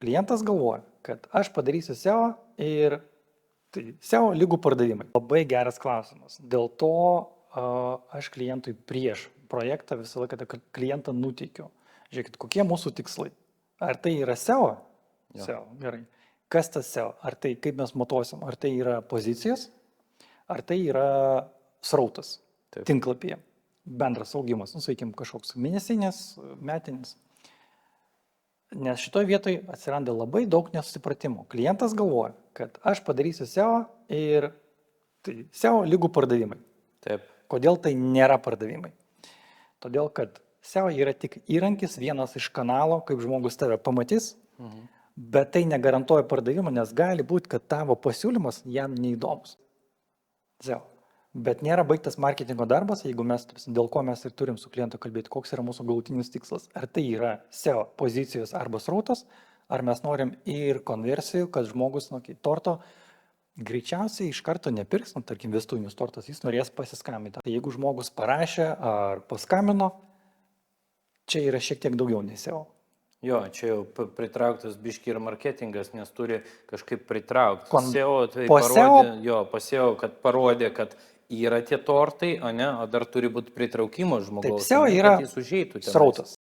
Klientas galvoja, kad aš padarysiu SEO ir tai SEO lygų pardavimai. Labai geras klausimas. Dėl to aš klientui prieš projektą visą laiką klientą nuteikiu. Žiūrėkit, kokie mūsų tikslai. Ar tai yra SEO? Jo. SEO, gerai. Kas tas SEO? Ar tai kaip mes matuosim? Ar tai yra pozicijos? Ar tai yra srautas tinklapyje? Bendras augimas, sakykime, kažkoks mėnesinis, metinis. Nes šitoje vietoje atsiranda labai daug nesusipratimų. Klientas galvoja, kad aš padarysiu SEO ir tai SEO lygų pardavimai. Taip. Kodėl tai nėra pardavimai? Todėl, kad SEO yra tik įrankis, vienas iš kanalo, kaip žmogus tave pamatys, bet tai negarantuoja pardavimą, nes gali būti, kad tavo pasiūlymas jam neįdomus. SEO. Bet nėra baigtas marketingo darbas, jeigu mes, dėl ko mes ir turim su klientu kalbėti, koks yra mūsų galutinis tikslas. Ar tai yra SEO pozicijos arba srautas, ar mes norim ir konversijų, kad žmogus torto greičiausiai iš karto nepirks, tarkim, vestuvinis tortas, jis norės pasiskambinti. Tai jeigu žmogus parašė ar paskambino, čia yra šiek tiek daugiau nei SEO. Jo, čia jau pritrauktas biški ir marketingas, nes turi kažkaip pritraukti. SEO tai pasėjo, kad parodė, kad yra tie tortai, o dar turi būti pritraukimas žmogaus. Taip, SEO yra srautas.